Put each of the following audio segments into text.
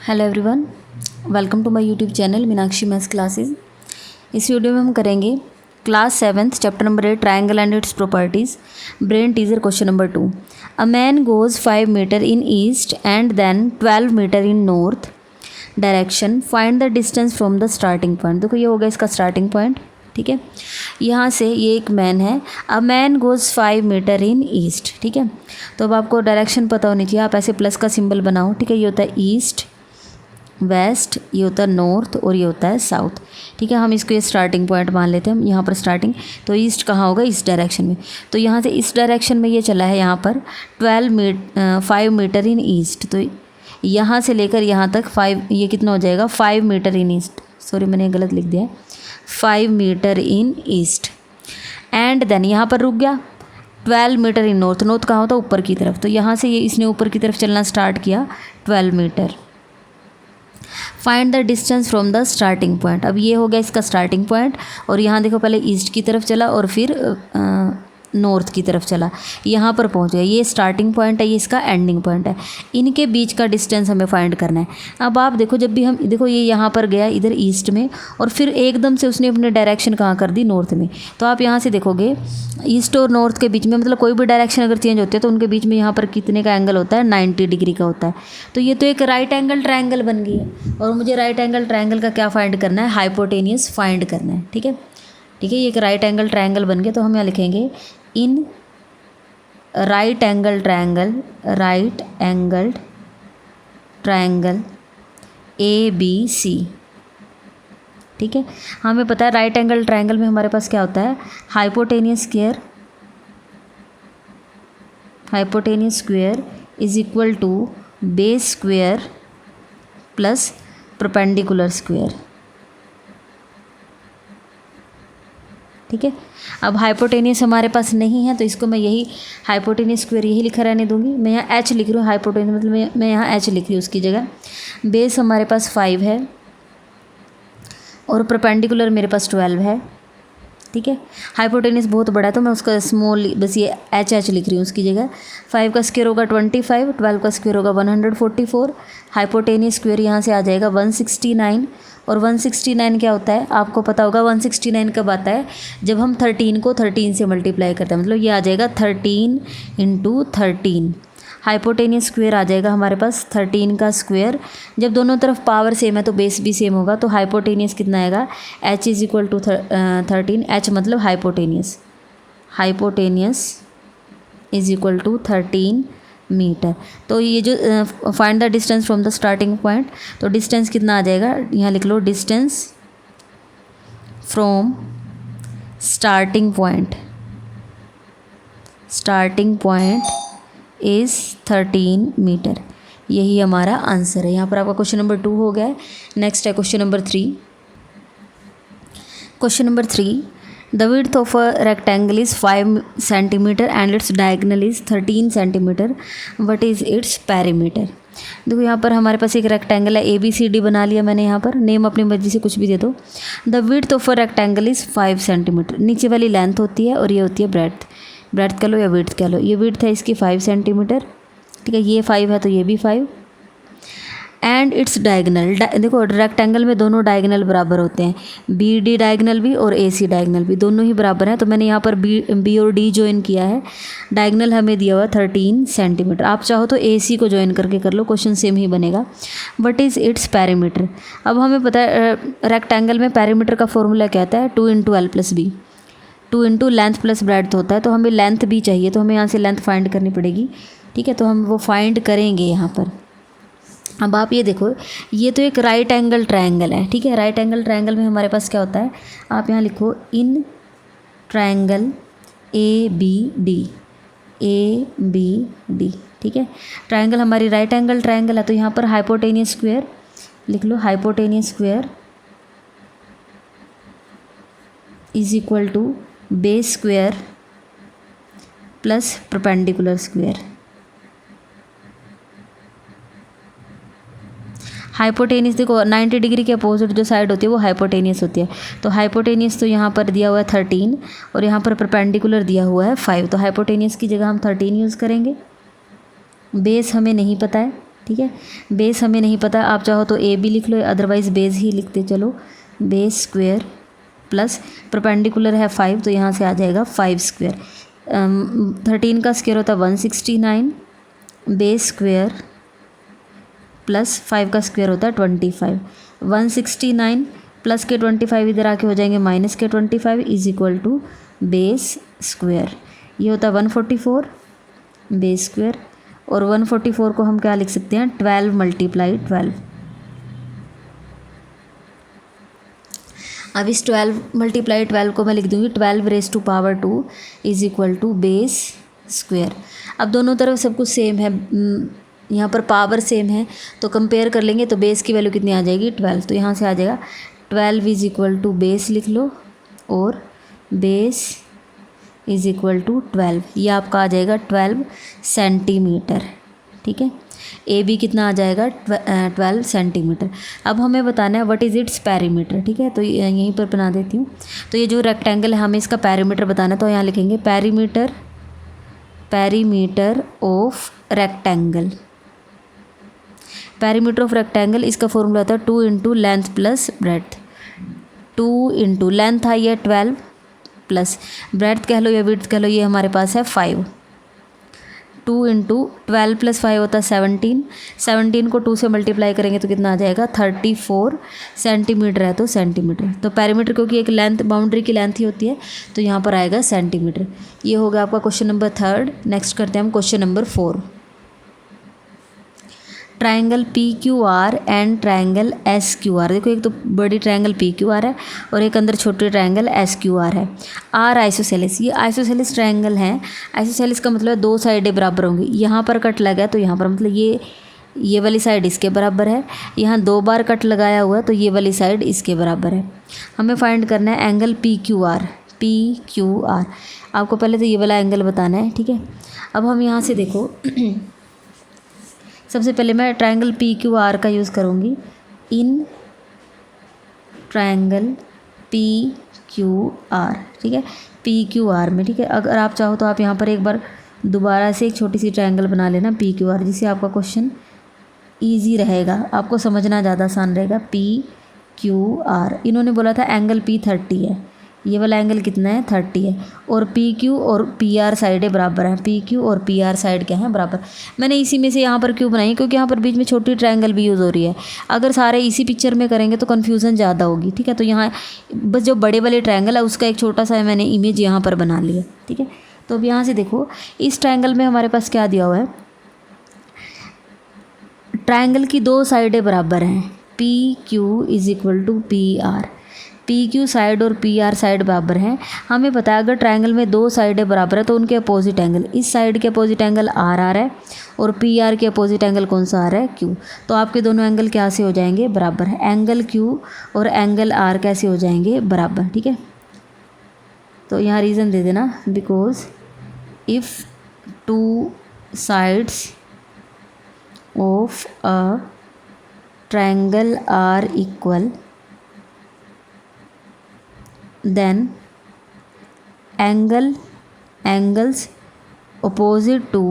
Hello everyone, welcome to my YouTube channel Meenakshi maths classes. इस video में हम करेंगे class 7 chapter number 8 triangle and its properties brain teaser question number 2। A man goes 5 metre in east and then 12 metre in north direction, find the distance from the starting point. देखो ये होगा इसका starting point, ठीक है। यहाँ से ये एक मैन है, a man goes 5 metre in east, ठीक है। तो अब आपको डायरेक्शन पता होनी चाहिए, आप ऐसे प्लस का सिंबल बनाओ, ठीक है। ये होता है ईस्ट, वेस्ट, ये होता है नॉर्थ और ये होता है साउथ, ठीक है। हम इसको ये स्टार्टिंग पॉइंट मान लेते हैं, हम यहाँ पर स्टार्टिंग। तो ईस्ट कहाँ होगा? इस डायरेक्शन में। तो यहाँ से इस डायरेक्शन में ये चला है यहाँ पर 5 मीटर इन ईस्ट। तो यहाँ से लेकर यहाँ तक 5, ये कितना हो जाएगा? 5 मीटर इन ईस्ट, सॉरी मैंने गलत लिख दिया है, 5 metre in east. And then यहाँ पर रुक गया, 12 मीटर इन नॉर्थ। नॉर्थ कहाँ होता है? ऊपर की तरफ। तो यहाँ से ये इसने ऊपर की तरफ चलना स्टार्ट किया 12 metre. Find the distance from the starting point. अब ये हो गया इसका स्टार्टिंग पॉइंट, और यहाँ देखो पहले ईस्ट की तरफ चला और फिर नॉर्थ की तरफ चला, यहाँ पर पहुँच गया। ये स्टार्टिंग पॉइंट है, ये इसका एंडिंग पॉइंट है। इनके बीच का डिस्टेंस हमें फाइंड करना है। अब आप देखो, जब भी हम देखो ये यहाँ पर गया इधर ईस्ट में, और फिर एकदम से उसने अपनी डायरेक्शन कहाँ कर दी? नॉर्थ में। तो आप यहाँ से देखोगे ईस्ट और नॉर्थ के बीच में, मतलब कोई भी डायरेक्शन अगर चेंज होती है तो उनके बीच में यहाँ पर कितने का एंगल होता है? 90 डिग्री का होता है। तो ये तो एक राइट एंगल ट्रायंगल बन गई है, और मुझे राइट एंगल ट्रायंगल का क्या फाइंड करना है? हाइपोटेनियस फाइंड करना है, ठीक है। ठीक है, ये एक राइट एंगल ट्रायंगल बन गया। तो हम यहाँ लिखेंगे in right angle triangle ABC, ठीक है। हमें पता है राइट एंगल ट्रायंगल में हमारे पास क्या होता है? Hypotenuse square is equal to base square plus perpendicular square, ठीक है। अब हाइपोटेनियस हमारे पास नहीं है, तो इसको मैं यही हाइपोटेनियस स्क्वायर यही लिखा रहने दूंगी। मैं यहाँ एच लिख रही हूँ, हाइपोटेनियस मतलब मैं यहाँ एच लिख रही हूँ उसकी जगह। बेस हमारे पास 5 है और परपेंडिकुलर मेरे पास 12 है, ठीक है। हाइपोटेनियस बहुत बड़ा है तो मैं उसका स्मॉल बस ये एच लिख रही हूँ उसकी जगह। 5 का स्क्वायर होगा 25, 12 का स्क्वायर होगा 144। हाइपोटेनियस स्क्वायर यहाँ से आ जाएगा 169, और 169 क्या होता है? आपको पता होगा 169 कब आता है? जब हम 13 को 13 से मल्टीप्लाई करते हैं, मतलब ये आ जाएगा 13 × 13। हाइपोटेनियस स्क्वायर आ जाएगा हमारे पास 13 का स्क्वायर। जब दोनों तरफ पावर सेम है तो बेस भी सेम होगा, तो हाइपोटेनियस कितना आएगा? h is equal to 13। h मतलब hypotenuse is equal to 13 metre. तो ये जो find the distance from the starting point, तो डिस्टेंस कितना आ जाएगा? यहाँ लिख लो, distance from starting point is 13 metre. यही हमारा आंसर है। यहाँ पर आपका क्वेश्चन नंबर 2 हो गया है। नेक्स्ट है question number 3। Question number 3, the width of a rectangle is 5 centimetre and its diagonal is 13 centimetre, what is its perimeter. देखो यहाँ पर हमारे पास एक रेक्टेंगल है, ABCD बना लिया मैंने। यहाँ पर नेम अपनी मर्जी से कुछ भी दे दो। The width of a rectangle is 5 centimetre. नीचे वाली लेंथ होती है और ये होती है ब्रेड्थ कह लो या विड्थ कह लो। ये विड्थ है इसकी 5 सेंटीमीटर, ठीक है। ये 5 है तो ये भी 5। एंड इट्स डायगोनल, देखो रेक्टेंगल में दोनों डायगोनल बराबर होते हैं, BD डायगोनल भी और AC डायगोनल भी, दोनों ही बराबर हैं। तो मैंने यहाँ पर B और D ज्वाइन किया है। डायगोनल हमें दिया हुआ 13 सेंटीमीटर। आप चाहो तो AC को ज्वाइन करके कर लो, क्वेश्चन सेम ही बनेगा। What is its perimeter. अब हमें पता है रेक्टेंगल में पेरीमीटर का फॉर्मूला क्या आता है? 2 × L + B, 2 × length plus breadth होता है। तो हमें लेंथ भी चाहिए, तो हमें यहाँ से लेंथ फाइंड करनी पड़ेगी, ठीक है। तो हम वो फाइंड करेंगे यहाँ पर। अब आप ये देखो, ये तो एक राइट एंगल ट्रायंगल है, ठीक है। राइट एंगल ट्रायंगल में हमारे पास क्या होता है? आप यहाँ लिखो इन ट्रायंगल ABD, ठीक है। ट्रायंगल हमारी राइट एंगल ट्रायंगल है, तो यहाँ पर हाइपोटेनियस स्क्वायर लिख लो। Hypotenuse square is equal to base square plus perpendicular square. Hypotenuse देखो 90 डिग्री के अपोजिट जो साइड होती है वो हाइपोटेनियस होती है। तो हाइपोटेनियस तो यहाँ पर दिया हुआ है 13 और यहाँ पर परपेंडिकुलर दिया हुआ है 5। तो हाइपोटेनियस की जगह हम 13 यूज़ करेंगे। बेस हमें नहीं पता है, ठीक है। बेस हमें नहीं पता, आप चाहो तो ए भी लिख लो, अदरवाइज़ बेस ही लिखते चलो। बेस स्क्वायर प्लस परपेंडिकुलर है 5, तो यहाँ से आ जाएगा 5 स्क्वायर। 13 का स्क्वायर होता है 169, बेस स्क्वायर प्लस 5 का स्क्वायर होता है 25। 169 प्लस के 25 इधर आके हो जाएंगे माइनस के 25 is equal to base square. ये होता है 144 बेस स्क्वायर, और 144 को हम क्या लिख सकते हैं, 12 मल्टीप्लाई 12। अब इस 12 मल्टीप्लाई 12 को मैं लिख दूँगी 12 raise to power 2 is equal to base square. अब दोनों तरफ सब कुछ सेम है, यहाँ पर पावर सेम है, तो कंपेयर कर लेंगे तो बेस की वैल्यू कितनी आ जाएगी 12। तो यहाँ से आ जाएगा 12 इज इक्वल टू बेस लिख लो, और बेस इज इक्वल टू 12, ये आपका आ जाएगा 12 सेंटीमीटर। ठीक है, ए बी कितना आ जाएगा 12 सेंटीमीटर। अब हमें बताना है व्हाट इज़ इट्स पैरीमीटर। ठीक है, तो यहीं पर बना देती हूँ। तो ये जो रेक्टेंगल है हमें इसका पैरीमीटर बताना है, तो यहाँ लिखेंगे perimeter of rectangle. Perimeter of rectangle, इसका फॉर्मूला होता है 2 into length plus breadth. 2 into length आई है 12 प्लस ब्रेड्थ कह लो या विड्थ कह लो, ये हमारे पास है 5। 2 इंटू 12 प्लस 5 होता है 17। 17 को 2 से मल्टीप्लाई करेंगे तो कितना आ जाएगा 34 सेंटीमीटर है, तो सेंटीमीटर। तो पैरीमीटर क्योंकि एक लेंथ बाउंड्री की लेंथ ही होती है, तो यहाँ पर आएगा सेंटीमीटर। ये होगा आपका क्वेश्चन नंबर 3। नेक्स्ट करते हैं हम question number 4। Triangle PQR and triangle SQR। देखो एक तो बड़ी ट्राइंगल PQR है और एक अंदर छोटी ट्राइंगल SQR है। आर आइसोसेलेस, ये आइसोसेलेस ट्राइंगल हैं। आइसोसेलेस का मतलब है दो साइडें बराबर होंगी। यहाँ पर कट लगा है तो यहाँ पर मतलब ये वाली साइड इसके बराबर है। यहाँ 2 बार कट लगाया हुआ है तो ये वाली साइड इसके बराबर है। हमें फाइंड करना है एंगल PQR। आपको पहले तो ये वाला एंगल बताना है। ठीक है, अब हम यहाँ से देखो सबसे पहले मैं ट्रायंगल PQR का यूज़ करूँगी। इन ट्रायंगल PQR, ठीक है, PQR में। ठीक है, अगर आप चाहो तो आप यहाँ पर एक बार दोबारा से एक छोटी सी ट्रायंगल बना लेना PQR, जिससे आपका क्वेश्चन ईजी रहेगा, आपको समझना ज़्यादा आसान रहेगा। PQR, इन्होंने बोला था एंगल P 30 है, ये वाला एंगल कितना है 30 है, और PQ और PR साइडें बराबर हैं। PQ और PR साइड क्या हैं बराबर। मैंने इसी में से यहाँ पर क्यों बनाई, क्योंकि यहाँ पर बीच में छोटी ट्रायंगल भी यूज़ हो रही है। अगर सारे इसी पिक्चर में करेंगे तो कन्फ्यूज़न ज़्यादा होगी। ठीक है, तो यहाँ बस जो बड़े वाले ट्रायंगल है उसका एक छोटा सा मैंने इमेज यहाँ पर बना लिया। ठीक है, तो अब यहाँ से देखो इस ट्रायंगल में हमारे पास क्या दिया हुआ है, ट्रायंगल की 2 साइडें बराबर हैं। PQ is equal to PR। PQ side और PR साइड बराबर हैं। हमें पता है अगर ट्रायंगल में 2 साइडें बराबर है तो उनके अपोजिट एंगल, इस साइड के अपोजिट एंगल RR है और PR के अपोजिट एंगल कौन सा आ रहा है Q। तो आपके दोनों एंगल क्या से हो जाएंगे बराबर है। एंगल Q और एंगल R कैसे हो जाएंगे बराबर। ठीक है, तो यहाँ रीज़न दे देना, because if 2 sides of a triangle are equal, then angles opposite to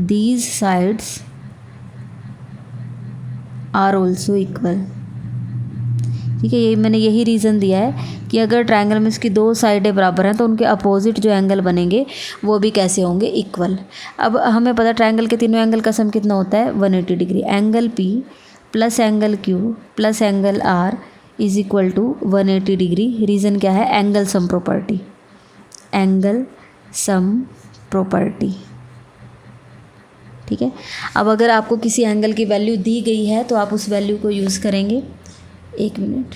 these sides are also equal। ठीक है, ये मैंने यही रीज़न दिया है कि अगर ट्रायंगल में इसकी 2 साइडें बराबर हैं तो उनके अपोजिट जो एंगल बनेंगे वो भी कैसे होंगे इक्वल। अब हमें पता है ट्रायंगल के तीनों एंगल का सम कितना होता है 180 degree. Angle P plus angle Q plus angle R is equal to 180 degree. Reason क्या है, angle sum property. Angle sum property. ठीक है, अब अगर आपको किसी एंगल की वैल्यू दी गई है तो आप उस वैल्यू को यूज़ करेंगे। एक मिनट,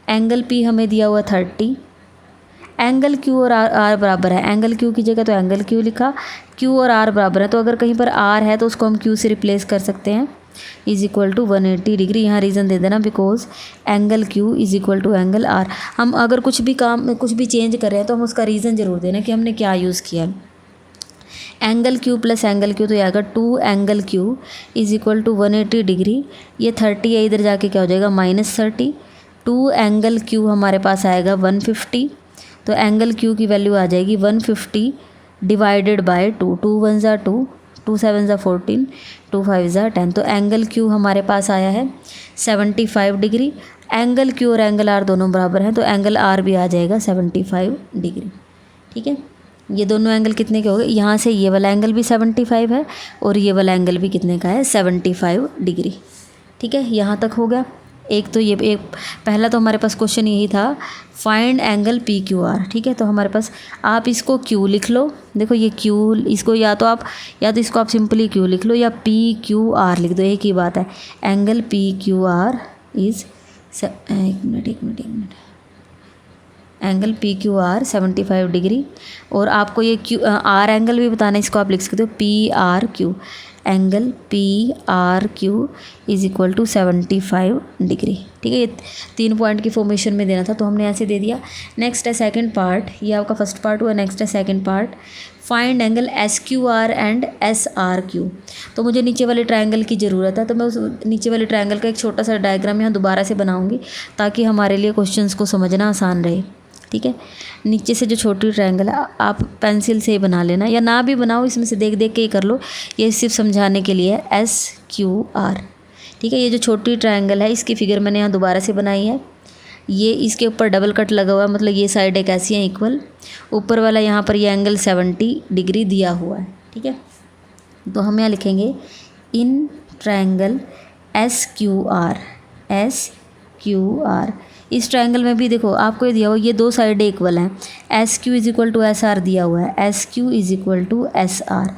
एंगल P हमें दिया हुआ 30, एंगल Q और R बराबर है। एंगल Q की जगह तो एंगल Q लिखा, Q और R बराबर है, तो अगर कहीं पर R है तो उसको हम Q से रिप्लेस कर सकते हैं। Is equal to 180 degree. यहाँ रीज़न दे देना, because angle Q is equal to angle R। हम अगर कुछ भी चेंज कर रहे हैं तो हम उसका रीज़न ज़रूर देना कि हमने क्या यूज़ किया है। Angle Q plus angle Q तो ये आएगा 2 angle Q is equal to 180 degree. ये 30 है, इधर जाके क्या हो जाएगा -30। 2 एंगल Q हमारे पास आएगा 150, तो एंगल Q की वैल्यू आ जाएगी 150 डिवाइडेड बाय 2, 2 1 ज़ा 2, 2 7 ज़ा 14, 2 5 ज़ा 10। तो एंगल क्यू हमारे पास आया है 75 डिग्री। एंगल क्यू और एंगल आर दोनों बराबर हैं, तो एंगल आर भी आ जाएगा 75 डिग्री। ठीक है, ये दोनों एंगल कितने के हो गए, यहाँ से ये वाला एंगल भी 75 है और ये वाला एंगल भी कितने का है, 75 डिग्री। ठीक है, यहाँ तक हो गया। एक तो ये एक पहला तो हमारे पास क्वेश्चन यही था, find angle P Q are. ठीक है, तो हमारे पास आप इसको क्यू लिख लो, देखो ये क्यू, इसको या तो इसको आप सिंपली क्यू लिख लो या पी क्यू आर लिख दो, एक ही बात है। Angle P Q R is एक minute angle P Q R 75 degree. और आपको ये क्यू आर एंगल भी बताना है, इसको आप लिख सकते हो P R Q. Angle P R Q is equal to 75 degree. ठीक है, ये 3 पॉइंट की फॉर्मेशन में देना था, तो हमने ऐसे दे दिया। नेक्स्ट है सेकंड पार्ट, ये आपका फर्स्ट पार्ट हुआ। नेक्स्ट है second part, find angle S Q are and S R Q. तो मुझे नीचे वाले ट्रायंगल की ज़रूरत है, तो मैं उस नीचे वाले ट्रायंगल का एक छोटा सा डायग्राम यहाँ दोबारा से बनाऊँगी ताकि हमारे लिए क्वेश्चंस को समझना आसान रहे। ठीक है, नीचे से जो छोटी ट्रायंगल है आप पेंसिल से ही बना लेना या ना भी बनाओ, इसमें से देख देख के ही कर लो, ये सिर्फ समझाने के लिए है एस क्यू आर। ठीक है, ये जो छोटी ट्रायंगल है इसकी फिगर मैंने यहाँ दोबारा से बनाई है। ये इसके ऊपर डबल कट लगा हुआ है, मतलब ये साइड एक ऐसी है इक्वल, ऊपर वाला यहाँ पर ये एंगल 70 डिग्री दिया हुआ है। ठीक है, तो हम यहाँ लिखेंगे in triangle S Q are. इस ट्रायंगल में भी देखो आपको ये दिया हुआ, ये दो साइडें इक्वल हैं, S Q is equal to S R दिया हुआ है, S Q is equal to S R.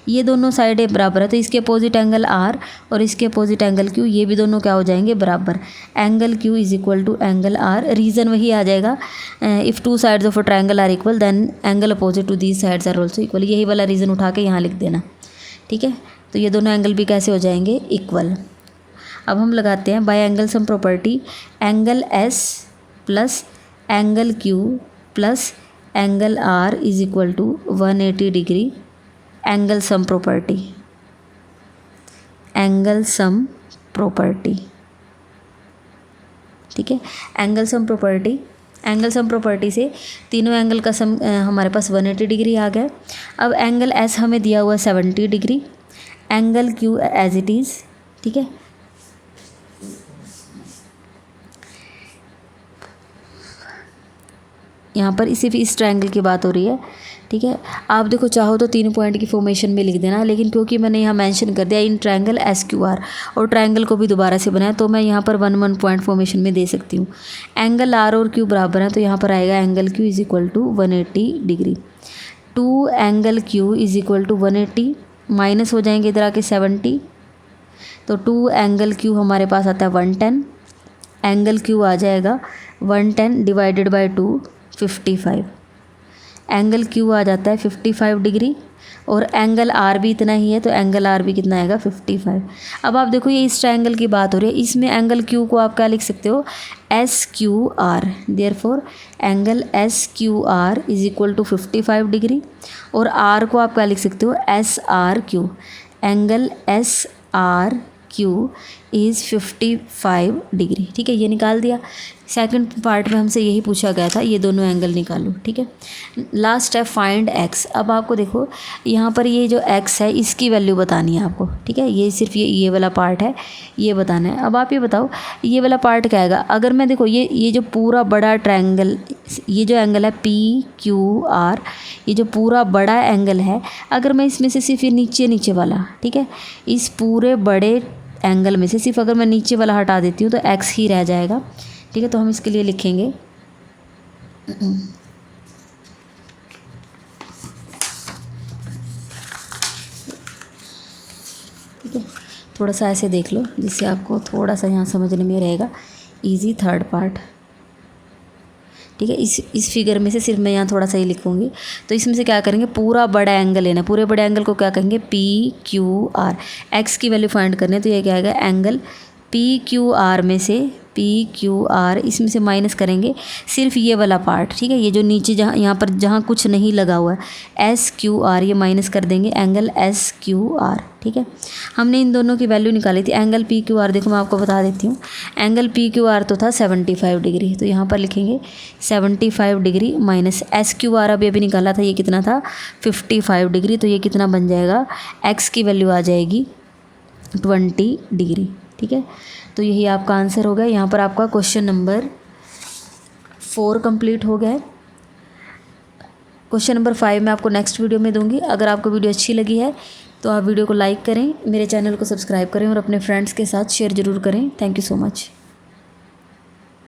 ये दोनों साइडें बराबर है, तो इसके अपोजिट एंगल आर और इसके अपोजिट एंगल क्यू, ये भी दोनों क्या हो जाएंगे, बराबर। Angle Q is equal to angle R. Reason वही आ जाएगा, if 2 sides of a triangle are equal then angle opposite to these sides are also equal. यही वाला रीज़न उठा के यहाँ लिख देना। ठीक है, तो ये दोनों एंगल भी कैसे हो जाएंगे, इक्वल। अब हम लगाते हैं by angle sum property, angle S plus angle Q plus angle R is equal to 180 degree. Angle sum property, angle sum property. ठीक है, एंगल सम प्रॉपर्टी से तीनों एंगल का सम हमारे पास 180 डिग्री आ गया। अब एंगल एस हमें दिया हुआ 70 degree, angle Q as it is. ठीक है, यहाँ पर सिर्फ इस ट्रायंगल की बात हो रही है। ठीक है, आप देखो चाहो तो 3 पॉइंट की फॉर्मेशन में लिख देना, लेकिन क्योंकि मैंने यहाँ मेंशन कर दिया in triangle S Q are और ट्रायंगल को भी दोबारा से बनाया, तो मैं यहाँ पर 1 पॉइंट फॉर्मेशन में दे सकती हूँ। एंगल आर और क्यू बराबर हैं, तो यहाँ पर आएगा angle Q is equal to 180 degree. 2 angle Q is equal to 180 minus हो जाएंगे इधर आके 70, तो 2 एंगल क्यू हमारे पास आता है 110। एंगल क्यू आ जाएगा 110 डिवाइडेड बाई 2 55। एंगल क्यू आ जाता है 55 डिग्री और एंगल आर भी इतना ही है, तो एंगल आर भी कितना आएगा 55। अब आप देखो ये इस ट्रायंगल की बात हो रही है, इसमें एंगल क्यू को आप क्या लिख सकते हो, S Q R. Therefore angle S Q R is equal to 55 degree और आर को आप क्या लिख सकते हो, S R Q. Angle S R Q is 55 degree. ठीक है, ये निकाल दिया। सेकंड पार्ट में हमसे यही पूछा गया था, ये दोनों एंगल निकालो। ठीक है, लास्ट है फाइंड एक्स। अब आपको देखो यहाँ पर ये जो एक्स है इसकी वैल्यू बतानी है आपको। ठीक है, ये सिर्फ ये वाला पार्ट है, ये बताना है। अब आप ये बताओ ये वाला पार्ट क्या आएगा। अगर मैं देखो ये जो पूरा बड़ा ट्रायंगल, ये जो एंगल है पी क्यू आर, ये जो पूरा बड़ा एंगल है, अगर मैं इसमें से सिर्फ ये नीचे वाला, ठीक है, इस पूरे बड़े एंगल में से सिर्फ अगर मैं नीचे वाला हटा देती हूँ तो एक्स ही रह जाएगा। ठीक है, तो हम इसके लिए लिखेंगे ठीक है, थोड़ा सा ऐसे देख लो जिससे आपको थोड़ा सा यहाँ समझने में रहेगा इजी। थर्ड पार्ट, ठीक है, इस फिगर में से सिर्फ मैं यहाँ थोड़ा सा ही लिखूँगी। तो इसमें से क्या करेंगे, पूरा बड़ा एंगल लेना, पूरे बड़े एंगल को क्या कहेंगे, पी क्यू आर। एक्स की वैल्यू फाइंड करनी है, तो ये क्या आएगा, एंगल पी क्यू आर में से PQR, इसमें से माइनस करेंगे सिर्फ ये वाला पार्ट, ठीक है, ये जो नीचे जहाँ यहाँ पर जहाँ कुछ नहीं लगा हुआ है SQR, ये माइनस कर देंगे एंगल SQR, ठीक है। हमने इन दोनों की वैल्यू निकाली थी। एंगल PQR देखो मैं आपको बता देती हूँ, एंगल PQR तो था 75 डिग्री, तो यहाँ पर लिखेंगे 75 डिग्री माइनस SQR अभी निकाला था, ये कितना था 55 डिग्री, तो ये कितना बन जाएगा, x की वैल्यू आ जाएगी 20 डिग्री, ठीक है। तो यही आपका आंसर हो गया। यहाँ पर आपका क्वेश्चन नंबर 4 कंप्लीट हो गया है। क्वेश्चन नंबर 5 मैं आपको नेक्स्ट वीडियो में दूंगी। अगर आपको वीडियो अच्छी लगी है तो आप वीडियो को लाइक करें, मेरे चैनल को सब्सक्राइब करें और अपने फ्रेंड्स के साथ शेयर ज़रूर करें। Thank you so much.